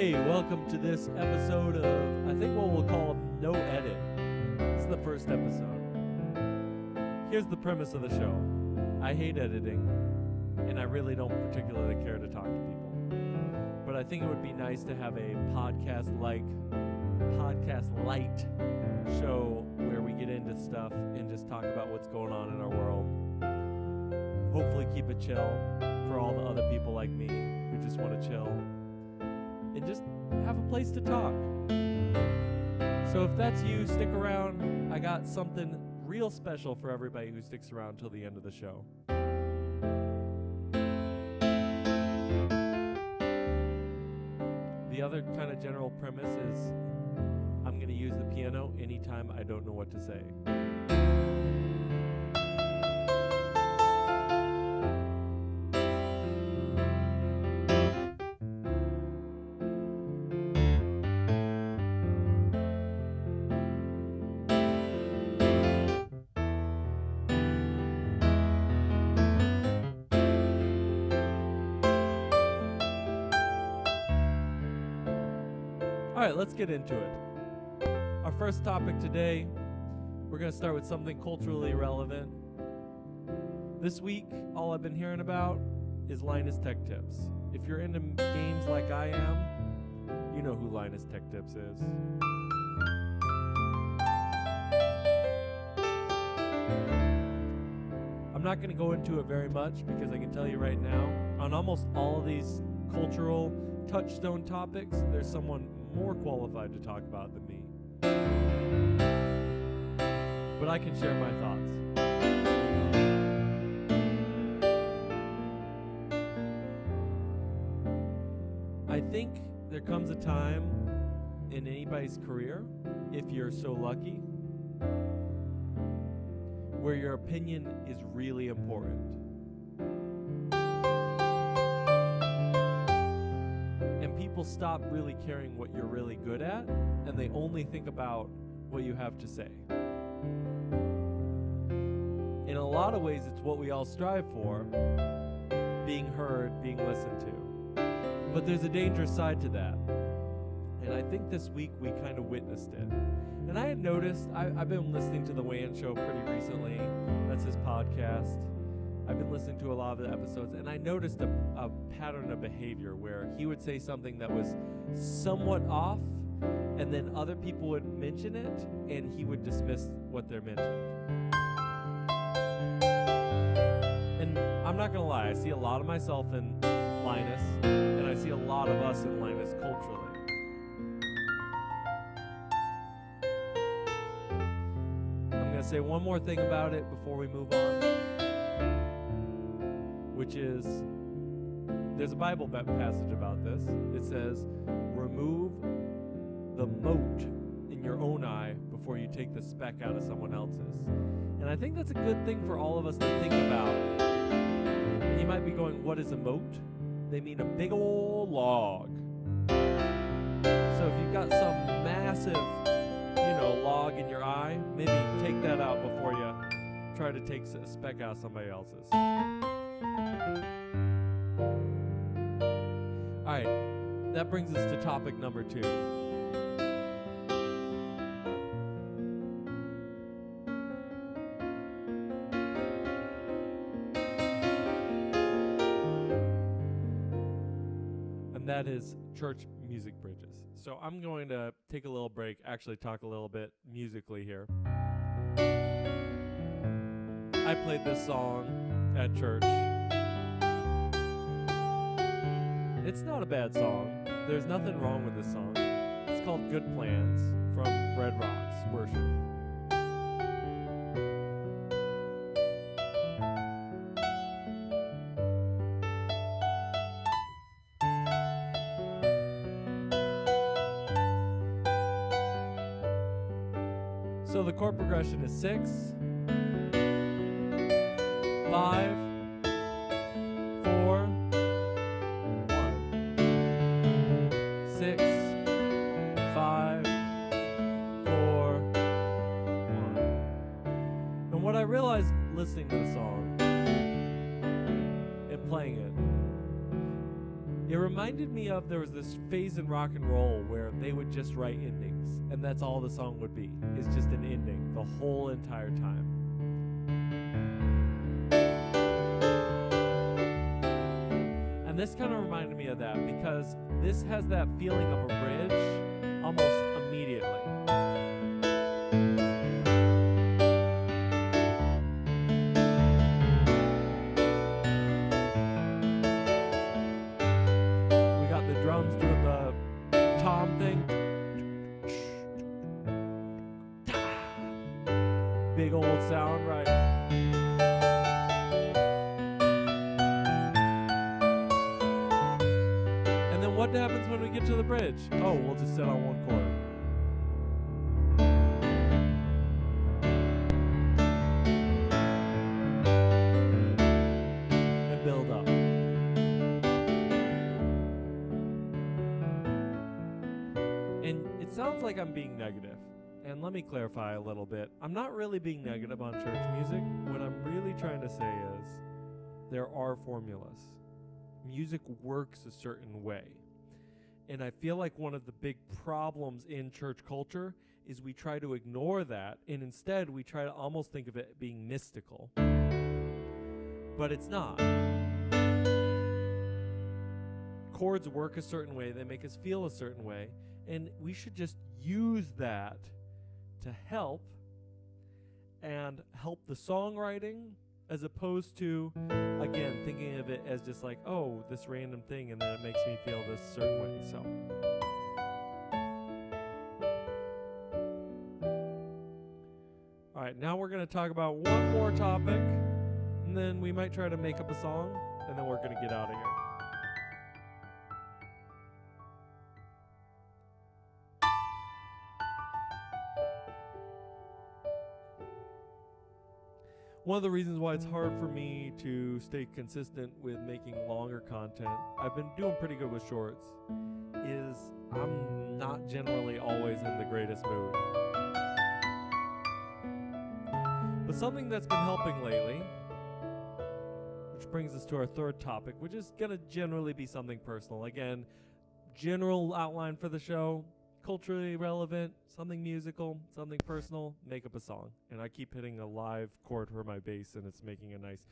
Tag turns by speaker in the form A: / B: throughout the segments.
A: Hey, welcome to this episode of, I think what we'll call No Edit. This is the first episode. Here's the premise of the show. I hate editing, and I really don't particularly care to talk to people. But I think it would be nice to have a podcast-light show where we get into stuff and just talk about what's going on in our world. Hopefully keep it chill for all the other people like me who just want to chill and just have a place to talk. So if that's you, stick around. I got something real special for everybody who sticks around till the end of the show. The other kind of general premise is I'm going to use the piano anytime I don't know what to say. Alright, let's get into it. Our first topic today, we're going to start with something culturally relevant. This week, all I've been hearing about is Linus Tech Tips. If you're into games like I am, you know who Linus Tech Tips is. I'm not going to go into it very much because I can tell you right now, on almost all of these cultural touchstone topics, there's someone more qualified to talk about than me. But I can share my thoughts. I think there comes a time in anybody's career, if you're so lucky, where your opinion is really important. People stop really caring what you're really good at, and they only think about what you have to say. In a lot of ways, it's what we all strive for, being heard, being listened to. But there's a dangerous side to that. And I think this week we kind of witnessed it. And I had noticed, I've been listening to The Wan Show pretty recently. That's his podcast. I've been listening to a lot of the episodes, and I noticed a pattern of behavior where he would say something that was somewhat off, and then other people would mention it, and he would dismiss what they're mentioned. And I'm not going to lie, I see a lot of myself in Linus, and I see a lot of us in Linus culturally. I'm going to say one more thing about it before we move on. Which is, there's a Bible passage about this. It says, remove the mote in your own eye before you take the speck out of someone else's. And I think that's a good thing for all of us to think about. And you might be going, what is a mote? They mean a big old log. So if you've got some massive, log in your eye, maybe take that out before you try to take a speck out of somebody else's. Alright, that brings us to topic number 2. And that is church music bridges. So I'm going to take a little break, actually talk a little bit musically here. I played this song at church. It's not a bad song. There's nothing wrong with this song. It's called Good Plans from Red Rocks Worship. So the chord progression is 6, 5, 4, 6, 5, 4, 1. And what I realized listening to the song and playing it It reminded me of, there was this phase in rock and roll where they would just write endings, and that's all the song would be. It's just an ending the whole entire time. And this kind of reminded me of that, because this has that feeling of a bridge almost immediately. We got the drums doing the tom thing. Big old sound, right? And then what happens when we get to the bridge? Oh, we'll just sit on one chord. And build up. And it sounds like I'm being negative. And let me clarify a little bit. I'm not really being negative on church music. What I'm really trying to say is there are formulas. Music works a certain way. And I feel like one of the big problems in church culture is we try to ignore that, and instead we try to almost think of it being mystical. But it's not. Chords work a certain way, they make us feel a certain way, and we should just use that to help the songwriting, as opposed to, again, thinking of it as just like, oh, this random thing, and then it makes me feel this certain way. So all right, now we're going to talk about one more topic, and then we might try to make up a song, and then we're going to get out of here. One of the reasons why it's hard for me to stay consistent with making longer content, I've been doing pretty good with shorts, is I'm not generally always in the greatest mood. But something that's been helping lately, which brings us to our third topic, which is going to generally be something personal. Again, general outline for the show, culturally relevant, something musical, something personal, make up a song. And I keep hitting a live chord for my bass, and it's making a nice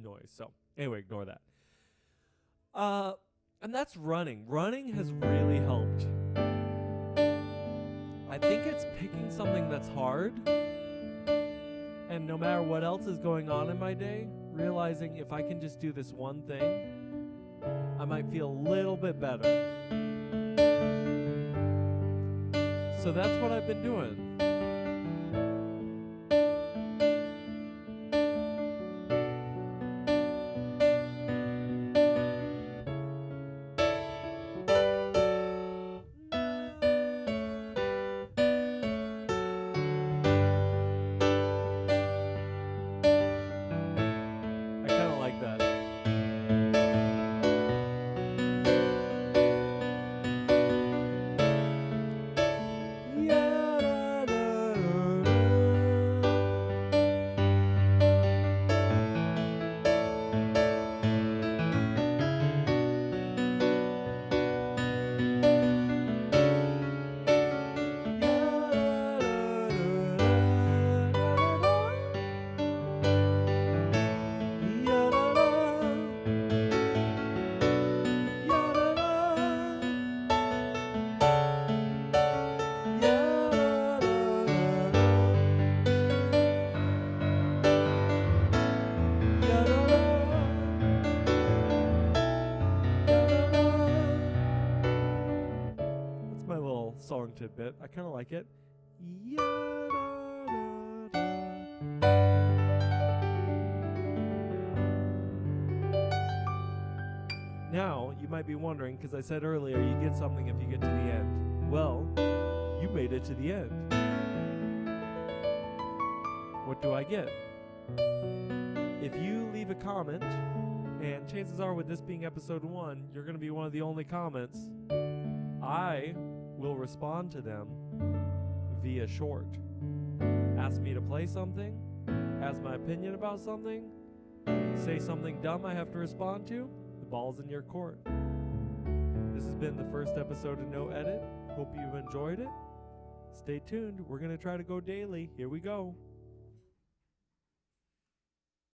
A: noise. So anyway, ignore that. And that's running. Running has really helped. I think it's picking something that's hard, and no matter what else is going on in my day, realizing if I can just do this one thing, I might feel a little bit better. So that's what I've been doing. I kind of like that. Song tidbit. I kind of like it. Now, you might be wondering, because I said earlier, you get something if you get to the end. Well, you made it to the end. What do I get? If you leave a comment, and chances are with this being episode 1, you're going to be one of the only comments, I will respond to them via short. Ask me to play something, ask my opinion about something, say something dumb I have to respond to, the ball's in your court. This has been the first episode of No Edit. Hope you've enjoyed it. Stay tuned. We're going to try to go daily. Here we go.